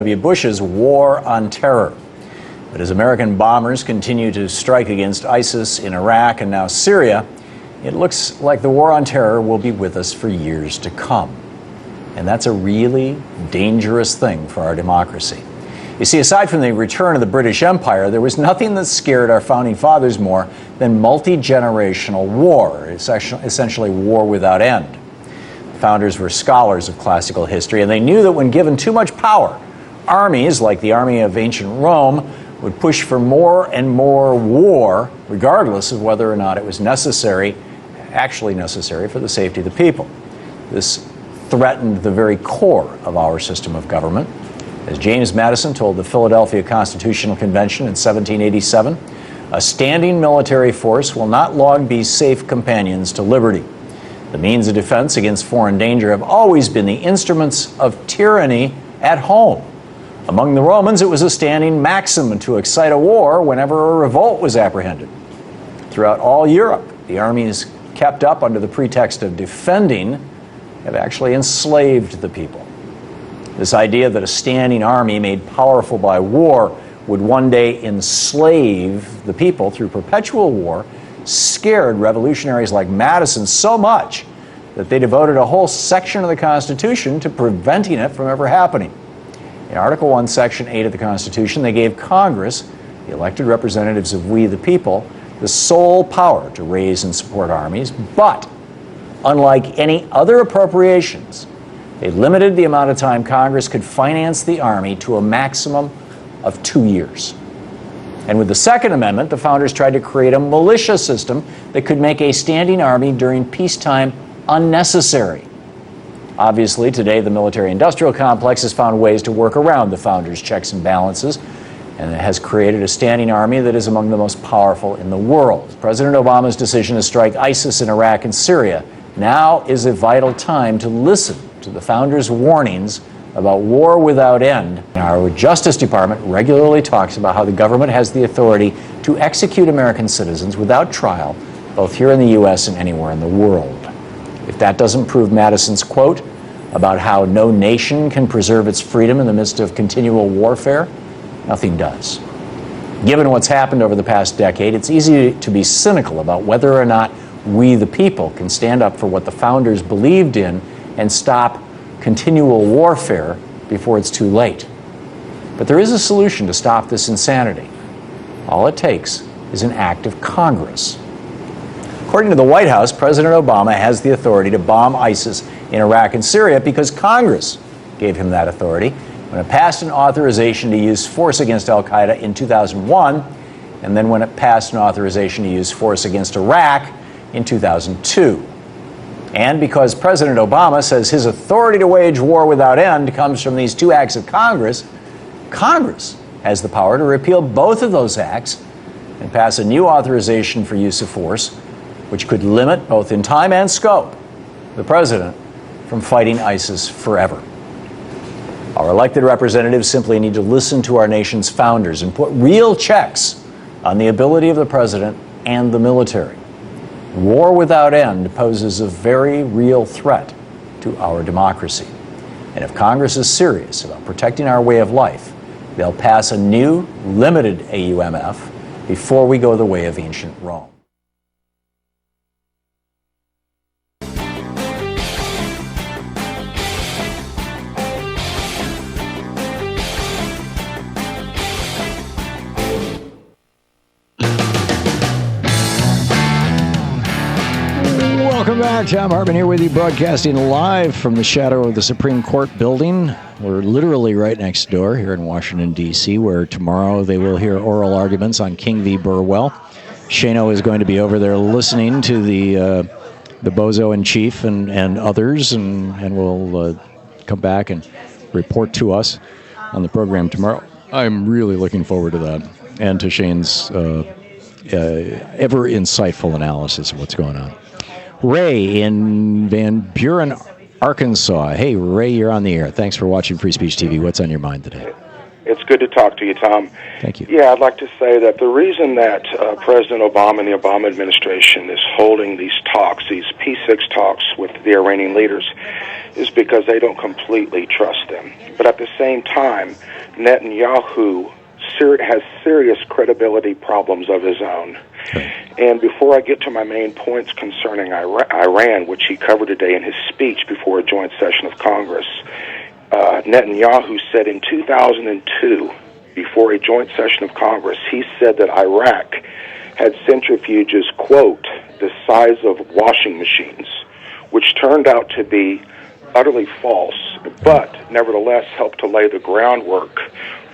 Bush's war on terror. But as American bombers continue to strike against ISIS in Iraq and now Syria, it looks like the war on terror will be with us for years to come. And that's a really dangerous thing for our democracy. You see, aside from the return of the British Empire, there was nothing that scared our founding fathers more than multi-generational war, essentially war without end. The founders were scholars of classical history, and they knew that when given too much power, armies, like the army of ancient Rome, would push for more and more war, regardless of whether or not it was actually necessary for the safety of the people. This threatened the very core of our system of government. As James Madison told the Philadelphia Constitutional Convention in 1787, a standing military force will not long be safe companions to liberty. The means of defense against foreign danger have always been the instruments of tyranny at home. Among the Romans, it was a standing maxim to excite a war whenever a revolt was apprehended. Throughout all Europe, the armies kept up under the pretext of defending have actually enslaved the people. This idea that a standing army made powerful by war would one day enslave the people through perpetual war scared revolutionaries like Madison so much that they devoted a whole section of the Constitution to preventing it from ever happening. In Article 1, Section 8 of the Constitution, they gave Congress, the elected representatives of we the people, the sole power to raise and support armies, but unlike any other appropriations, they limited the amount of time Congress could finance the Army to a maximum of 2 years. And with the Second Amendment, the founders tried to create a militia system that could make a standing army during peacetime unnecessary. Obviously, today the military-industrial complex has found ways to work around the founders' checks and balances, and it has created a standing army that is among the most powerful in the world. President Obama's decision to strike ISIS in Iraq and Syria now is a vital time to listen to the founders' warnings about war without end. Our Justice Department regularly talks about how the government has the authority to execute American citizens without trial, both here in the U.S. and anywhere in the world. If that doesn't prove Madison's quote about how no nation can preserve its freedom in the midst of continual warfare, nothing does. Given what's happened over the past decade, it's easy to be cynical about whether or not we the people can stand up for what the founders believed in and stop continual warfare before it's too late. But there is a solution to stop this insanity. All it takes is an act of Congress. According to the White House, President Obama has the authority to bomb ISIS in Iraq and Syria because Congress gave him that authority when it passed an authorization to use force against al-Qaeda in 2001, and then when it passed an authorization to use force against Iraq in 2002. And because President Obama says his authority to wage war without end comes from these two acts of Congress, Congress has the power to repeal both of those acts and pass a new authorization for use of force, which could limit, both in time and scope, the president from fighting ISIS forever. Our elected representatives simply need to listen to our nation's founders and put real checks on the ability of the president and the military. War without end poses a very real threat to our democracy. And if Congress is serious about protecting our way of life, they'll pass a new, limited AUMF before we go the way of ancient Rome. Welcome back. Thom Hartmann here with you, broadcasting live from the shadow of the Supreme Court building. We're literally right next door here in Washington, D.C., where tomorrow they will hear oral arguments on King v. Burwell. Shano is going to be over there listening to the bozo-in-chief and others, and will come back and report to us on the program tomorrow. I'm really looking forward to that, and to Shane's ever insightful analysis of what's going on. Ray in Van Buren, Arkansas. Hey, Ray, you're on the air. Thanks for watching Free Speech TV. What's on your mind today? It's good to talk to you, Tom. Thank you. Yeah, I'd like to say that the reason that President Obama and the Obama administration is holding these talks, these P6 talks with the Iranian leaders, is because they don't completely trust them. But at the same time, Netanyahu has serious credibility problems of his own. And before I get to my main points concerning Iran, which he covered today in his speech before a joint session of Congress, Netanyahu said in 2002, before a joint session of Congress, he said that Iraq had centrifuges, quote, the size of washing machines, which turned out to be utterly false, but nevertheless helped to lay the groundwork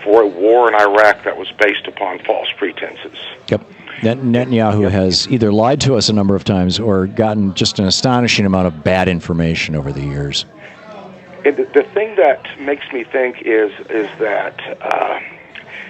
for a war in Iraq that was based upon false pretenses. Yep. Netanyahu has either lied to us a number of times or gotten just an astonishing amount of bad information over the years. And the thing that makes me think is that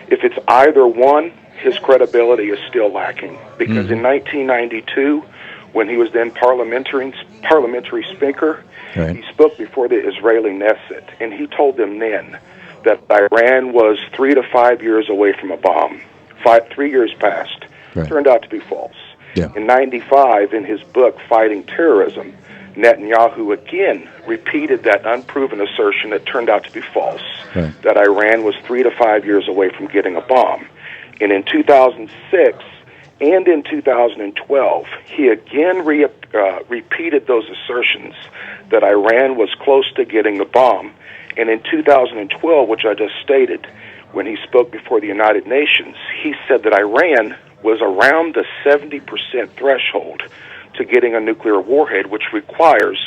if it's either one, his credibility is still lacking. Because in 1992, when he was then parliamentary speaker, he spoke before the Israeli Knesset, and he told them then that Iran was 3 to 5 years away from a bomb. 3 years passed. Turned out to be false. In 95, in his book, Fighting Terrorism, Netanyahu again repeated that unproven assertion that turned out to be false, that Iran was 3 to 5 years away from getting a bomb. And in 2006 and in 2012, he again repeated those assertions that Iran was close to getting the bomb. And in 2012, which I just stated, when he spoke before the United Nations, he said that Iran was around the 70% threshold to getting a nuclear warhead, which requires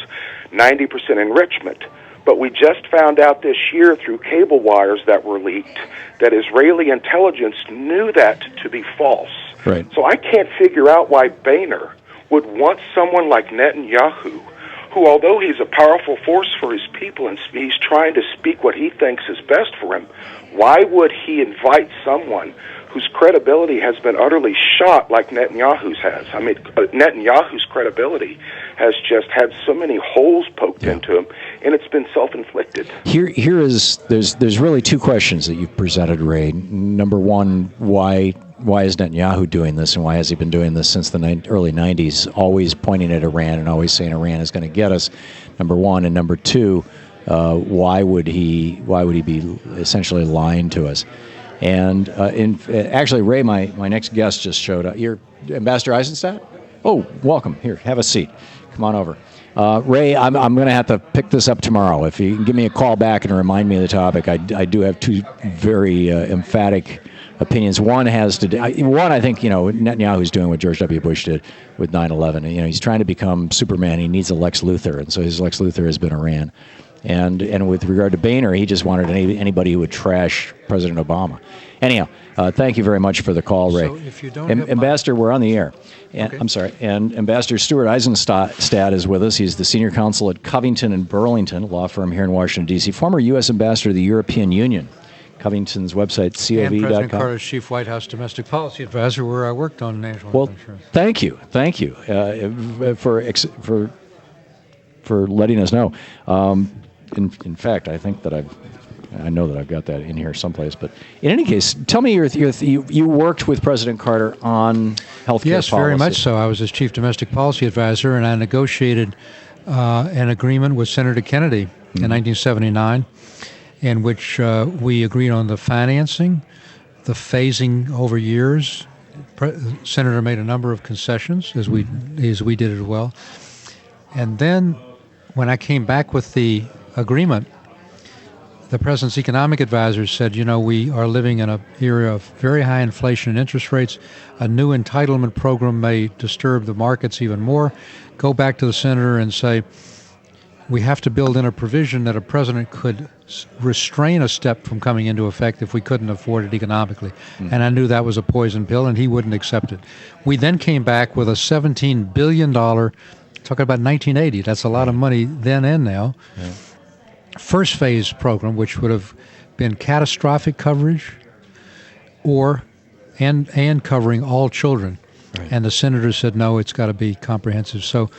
90% enrichment. But we just found out this year through cable wires that were leaked that Israeli intelligence knew that to be false. So I can't figure out why Boehner would want someone like Netanyahu, who, although he's a powerful force for his people and he's trying to speak what he thinks is best for him, why would he invite someone whose credibility has been utterly shot like Netanyahu's has? I mean, Netanyahu's credibility has just had so many holes poked into him, and it's been self-inflicted. There's really two questions that you've presented, Ray. Number one, why is Netanyahu doing this, and why has he been doing this since the early 90s, always pointing at Iran and always saying Iran is going to get us, number one. And number two, why would he be essentially lying to us? And actually, Ray, my next guest just showed up. You're Ambassador Eisenstadt? Oh, welcome. Here, have a seat. Come on over. Ray, I'm going to have to pick this up tomorrow. If you can give me a call back and remind me of the topic, I do have two very emphatic opinions. One has to do, I think, Netanyahu's doing what George W. Bush did with 9/11. He's trying to become Superman. He needs a Lex Luthor, and so his Lex Luthor has been Iran. And with regard to Boehner, he just wanted anybody who would trash President Obama. Anyhow, thank you very much for the call, Ray. So if you don't Ambassador, we're on the air. And, I'm sorry. And Ambassador Stuart Eisenstadt is with us. He's the senior counsel at Covington and Burlington, a law firm here in Washington, D.C., former U.S. ambassador to the European Union. Covington's website, cov.com. And President Carter's chief White House domestic policy advisor, where I worked on national health insurance. Thank you for letting us know. In fact, I think that I know that I've got that in here someplace. But in any case, tell me you worked with President Carter on health care policy. Yes, very much so. I was his chief domestic policy advisor, and I negotiated an agreement with Senator Kennedy in 1979, in which we agreed on the financing, the phasing over years. Senator made a number of concessions, as we did as well. And then when I came back with the agreement, the president's economic advisors said, we are living in an era of very high inflation and interest rates. A new entitlement program may disturb the markets even more. Go back to the senator and say, we have to build in a provision that a president could restrain a step from coming into effect if we couldn't afford it economically. And I knew that was a poison pill, and he wouldn't accept it. We then came back with a $17 billion, talking about 1980, that's a lot of money then and now, first phase program, which would have been catastrophic coverage and covering all children. And the senator said, no, it's got to be comprehensive. So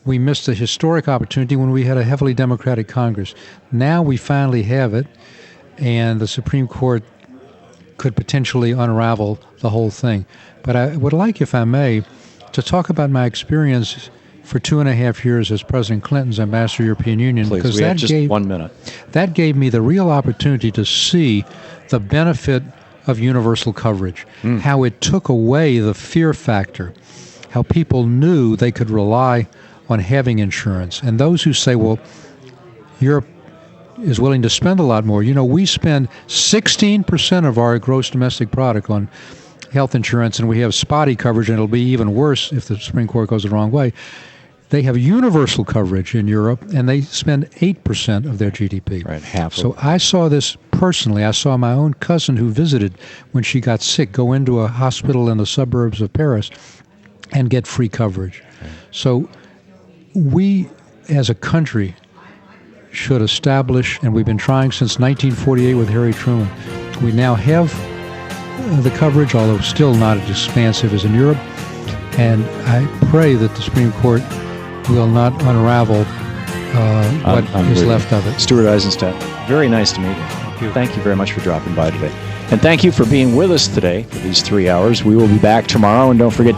we missed a historic opportunity when we had a heavily Democratic Congress. Now we finally have it, and the Supreme Court could potentially unravel the whole thing. But I would like, if I may, to talk about my experience for 2.5 years as President Clinton's ambassador to the European Union. Please, because we have just 1 minute. That gave me the real opportunity to see the benefit of universal coverage, how it took away the fear factor, how people knew they could rely on having insurance. And those who say, well, Europe is willing to spend a lot more. You know, we spend 16% of our gross domestic product on health insurance, and we have spotty coverage, and it'll be even worse if the Supreme Court goes the wrong way. They have universal coverage in Europe, and they spend 8% of their GDP. Right, half. So I saw this personally. I saw my own cousin who visited when she got sick go into a hospital in the suburbs of Paris and get free coverage. Okay. So we, as a country, should establish, and we've been trying since 1948 with Harry Truman, we now have the coverage, although still not as expansive as in Europe, and I pray that the Supreme Court will not unravel what is left of it. Stuart Eisenstadt, very nice to meet you. Thank you. Thank you very much for dropping by today. And thank you for being with us today for these 3 hours. We will be back tomorrow, and don't forget